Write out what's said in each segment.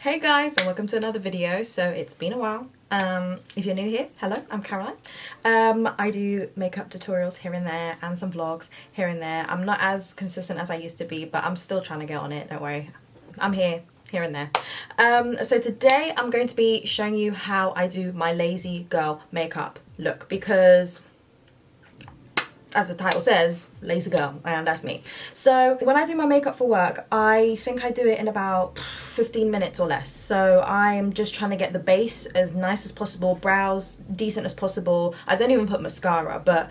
Hey guys, and welcome to another video. So it's been a while. If you're new here, hello, I'm Caroline. I do makeup tutorials here and there and some vlogs here and there. I'm not as consistent as I used to be, but I'm still trying to get on it, don't worry. I'm here and there. So today I'm going to be showing you how I do my lazy girl makeup look, because as the title says, lazy girl, and that's me. So when I do my makeup for work, I think I do it in about 15 minutes or less. So I'm just trying to get the base as nice as possible, brows decent as possible. I don't even put mascara, but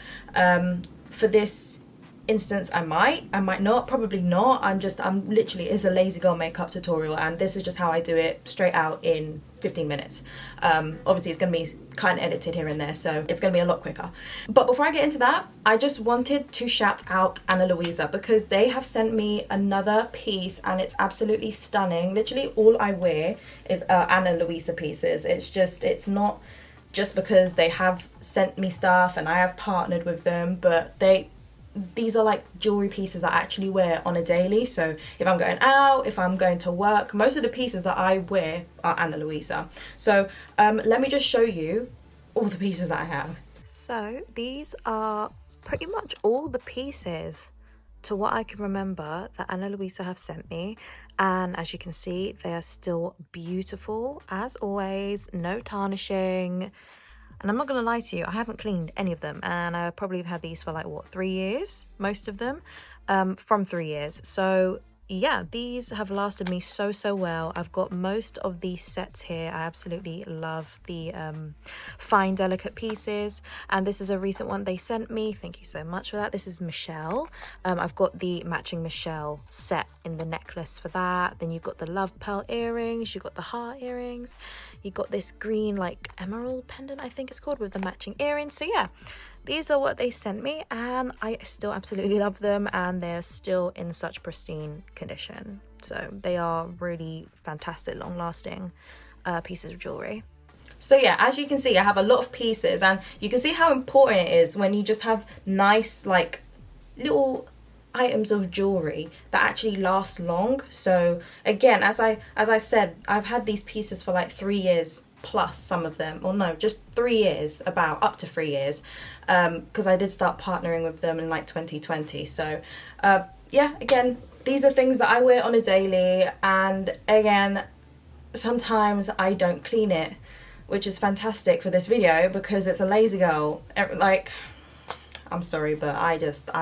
for this instance I might not, probably not. I'm literally, it's a lazy girl makeup tutorial, and this is just how I do it straight out in 15 minutes. Obviously it's going to be kind of edited here and there, so it's going to be a lot quicker. But before I get into that, I just wanted to shout out Ana Luisa, because they have sent me another piece and it's absolutely stunning. Literally all I wear is Ana Luisa pieces. It's not just because they have sent me stuff and I have partnered with them, but these are like jewelry pieces I actually wear on a daily. So if I'm going out, if I'm going to work, most of the pieces that I wear are Ana Luisa. So let me just show you all the pieces that I have. So these are pretty much all the pieces, to what I can remember, that Ana Luisa have sent me. And as you can see, they are still beautiful as always, no tarnishing. And I'm not going to lie to you, I haven't cleaned any of them, and I probably have had these for like, what, 3 years? Most of them, from 3 years. So yeah, these have lasted me so well. I've got most of these sets here. I absolutely love the fine delicate pieces, and this is a recent one they sent me. Thank you so much for that. This is Michelle. I've got the matching Michelle set in the necklace for that. Then you've got the love pearl earrings, you've got the heart earrings, you've got this green like emerald pendant, I think it's called, with the matching earrings. So yeah, these are what they sent me, and I still absolutely love them, and they're still in such pristine condition. So they are really fantastic, long-lasting pieces of jewelry. So yeah, as you can see, I have a lot of pieces, and you can see how important it is when you just have nice like little items of jewelry that actually last long. So again, as I said, I've had these pieces for like 3 years plus, some of them, or no, just 3 years, about up to 3 years, because I did start partnering with them in like 2020. So yeah, again, these are things that I wear on a daily, and again, sometimes I don't clean it, which is fantastic for this video because it's a lazy girl. Like, I'm sorry, but I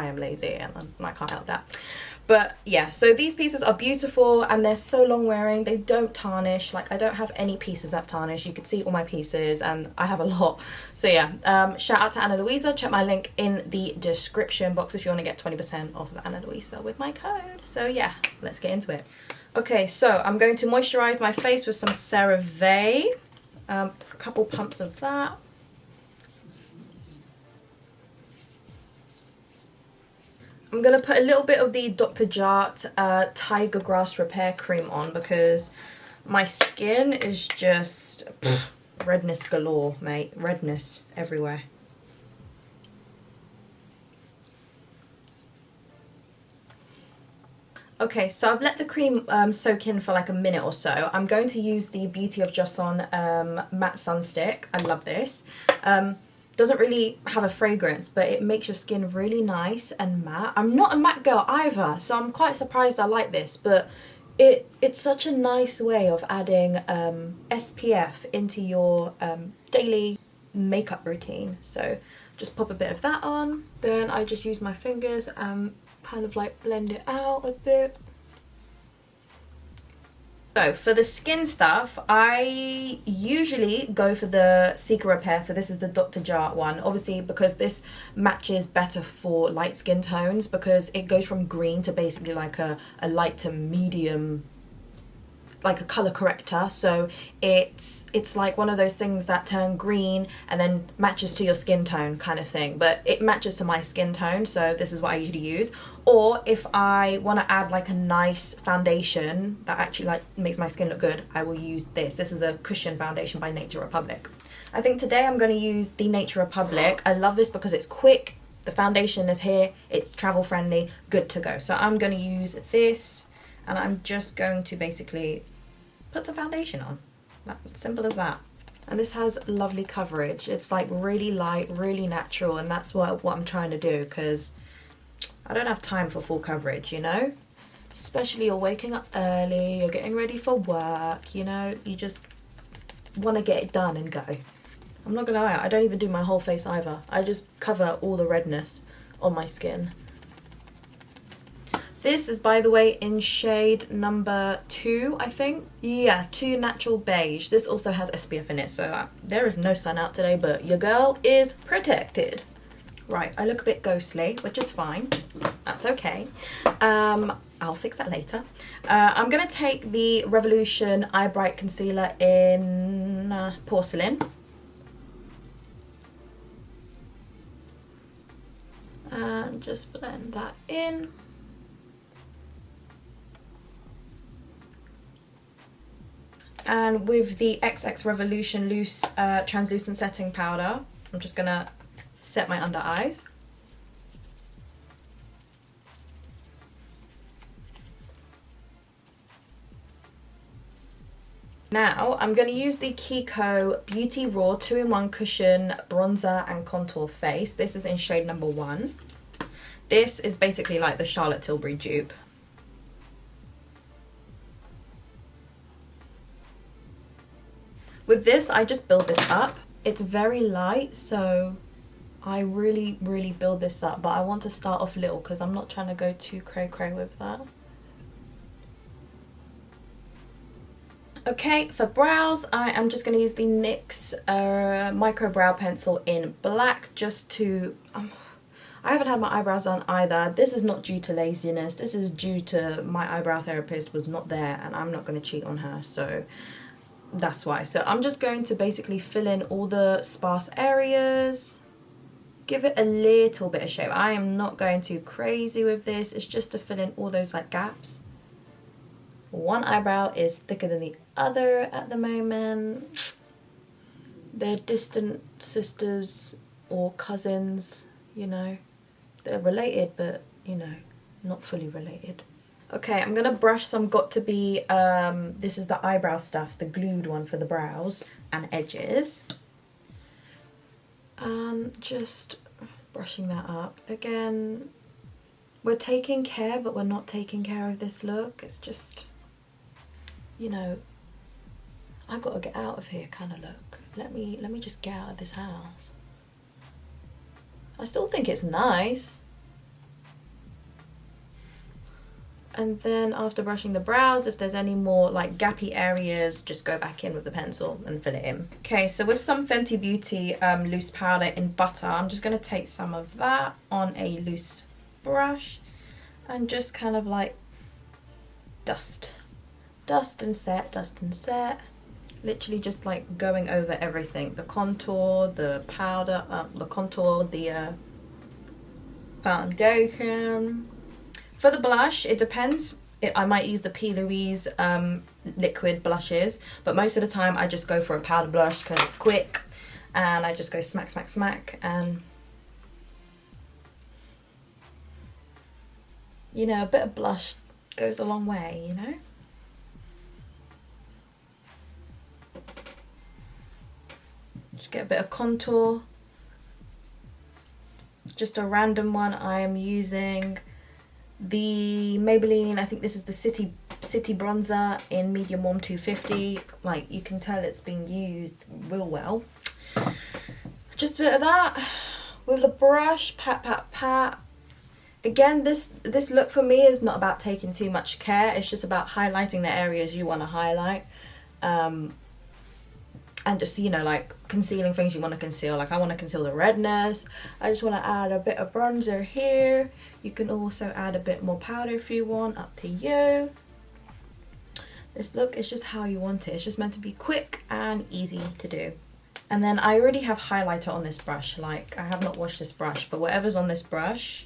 am lazy, and I can't help that. But yeah, so these pieces are beautiful, and they're so long wearing. They don't tarnish. Like, I don't have any pieces that tarnish. You could see all my pieces, and I have a lot. So yeah, shout out to Ana Luisa. Check my link in the description box if you want to get 20% off of Ana Luisa with my code. So yeah, let's get into it. Okay, so I'm going to moisturize my face with some CeraVe. A couple pumps of that. I'm going to put a little bit of the Dr. Jart Tiger Grass Repair Cream on, because my skin is just redness galore, mate. Redness everywhere. Okay, so I've let the cream soak in for like a minute or so. I'm going to use the Beauty of Joseon Matte Sun Stick. I love this. Doesn't really have a fragrance, but it makes your skin really nice and matte. I'm not a matte girl either, so I'm quite surprised I like this, but it's such a nice way of adding SPF into your daily makeup routine. So just pop a bit of that on. Then I just use my fingers and kind of like blend it out a bit. So for the skin stuff, I usually go for the Cica Repair. So this is the Dr. Jart one, obviously, because this matches better for light skin tones, because it goes from green to basically like a light to medium, like a color corrector. So it's like one of those things that turn green and then matches to your skin tone kind of thing, but it matches to my skin tone, so this is what I usually use. Or if I want to add like a nice foundation that actually like makes my skin look good, I will use this. This is a cushion foundation by Nature Republic. I think today I'm going to use the Nature Republic. I love this because it's quick, the foundation is here, it's travel friendly, good to go. So I'm going to use this, and I'm just going to basically put some foundation on. Simple as that. And this has lovely coverage. It's like really light, really natural, and that's what I'm trying to do, because I don't have time for full coverage, you know? Especially you're waking up early, you're getting ready for work, you know? You just want to get it done and go. I'm not gonna lie, I don't even do my whole face either. I just cover all the redness on my skin. This is, by the way, in shade number 2, I think. Yeah, 2 natural beige. This also has SPF in it, so there is no sun out today, but your girl is protected. Right, I look a bit ghostly, which is fine. That's okay. I'll fix that later. I'm gonna take the Revolution Eye Bright Concealer in Porcelain. And just blend that in. And with the XX Revolution Loose Translucent Setting Powder, I'm just gonna set my under eyes. Now I'm going to use the Kiko Beauty Raw 2-in-1 Cushion Bronzer and Contour Face. This is in shade number 1. This is basically like the Charlotte Tilbury dupe. With this, I just build this up. It's very light, so I really build this up, but I want to start off little because I'm not trying to go too cray with that. Okay, for brows, I am just going to use the NYX Micro Brow Pencil in black just to... I haven't had my eyebrows done either. This is not due to laziness. This is due to my eyebrow therapist was not there and I'm not going to cheat on her, so that's why. So I'm just going to basically fill in all the sparse areas. Give it a little bit of shape. I am not going too crazy with this. It's just to fill in all those like gaps. One eyebrow is thicker than the other at the moment. They're distant sisters or cousins, you know. They're related, but, you know, not fully related. Okay, I'm going to brush some Got2b, this is the eyebrow stuff, the glued one for the brows and edges. And just brushing that up. Again, we're taking care, but we're not taking care of this look. It's just... you know, I gotta get out of here kind of look. Let me just get out of this house. I still think it's nice. And then after brushing the brows, if there's any more like gappy areas, just go back in with the pencil and fill it in. Okay, so with some Fenty Beauty loose powder in butter, I'm just gonna take some of that on a loose brush and just kind of like dust and set, dust and set. Literally just like going over everything. The contour, the powder, the contour, the foundation. For the blush, it depends. I might use the P. Louise liquid blushes, but most of the time I just go for a powder blush because it's quick. And I just go smack, smack, smack. And, you know, a bit of blush goes a long way, you know? Just get a bit of contour. Just a random one. I am using the Maybelline, I think this is the City Bronzer in Medium Warm 250. Like, you can tell it's being used real well. Just a bit of that with the brush, pat, pat, pat. Again, this look for me is not about taking too much care. It's just about highlighting the areas you want to highlight. And just, you know, like concealing things you want to conceal. Like I want to conceal the redness. I just want to add a bit of bronzer here. You can also add a bit more powder if you want, up to you. This look is just how you want it. It's just meant to be quick and easy to do. And then I already have highlighter on this brush. Like, I have not washed this brush, but whatever's on this brush,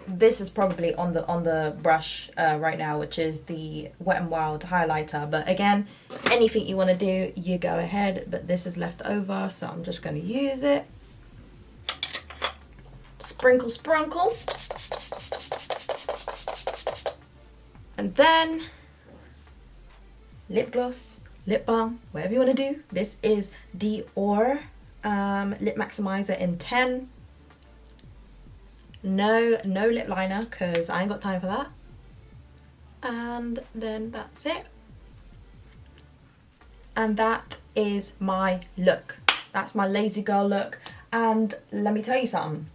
this is probably on the brush right now, which is the Wet n Wild highlighter. But again, anything you want to do, you go ahead. But this is left over, so I'm just going to use it. sprinkle, sprinkle. And then lip gloss, lip balm, whatever you want to do. This is Dior Lip Maximizer in 10. No lip liner because I ain't got time for that. And then that's it. And that is my look. That's my lazy girl look. And let me tell you something.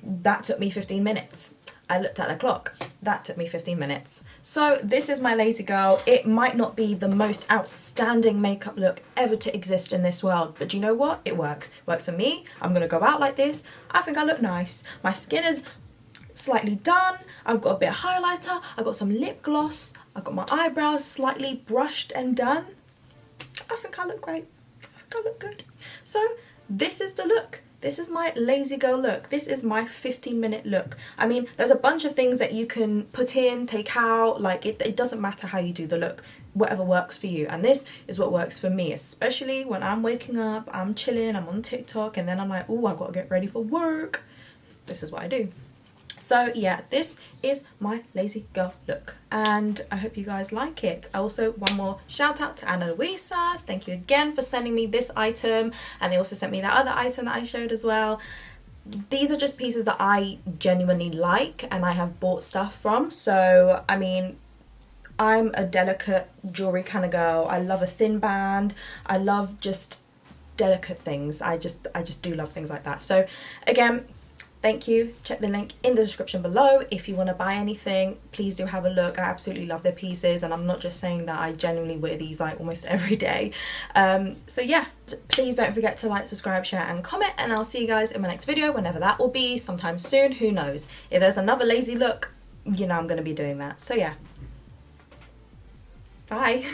That took me 15 minutes. I looked at the clock. That took me 15 minutes. So this is my lazy girl. It might not be the most outstanding makeup look ever to exist in this world, but do you know what? It works. It works for me. I'm gonna go out like this. I think I look nice. My skin is slightly done. I've got a bit of highlighter. I've got some lip gloss. I've got my eyebrows slightly brushed and done. I think I look great. I think I look good. So this is the look. This is my lazy girl look. This is my 15-minute look. I mean, there's a bunch of things that you can put in, take out. Like, it doesn't matter how you do the look. Whatever works for you. And this is what works for me, especially when I'm waking up, I'm chilling, I'm on TikTok, and then I'm like, oh, I've got to get ready for work. This is what I do. So yeah, this is my lazy girl look, and I hope you guys like it. Also, one more shout out to Anna Luisa. Thank you again for sending me this item, and they also sent me that other item that I showed as well. These are just pieces that I genuinely like and I have bought stuff from. So I mean, I'm a delicate jewelry kind of girl. I love a thin band. I love just delicate things. I just do love things like that. So again, thank you. Check the link in the description below if you want to buy anything. Please do have a look. I absolutely love their pieces, and I'm not just saying that. I genuinely wear these like almost every day. So yeah, please don't forget to like, subscribe, share and comment, and I'll see you guys in my next video, whenever that will be, sometime soon. Who knows? If there's another lazy look, you know I'm going to be doing that. So yeah. Bye.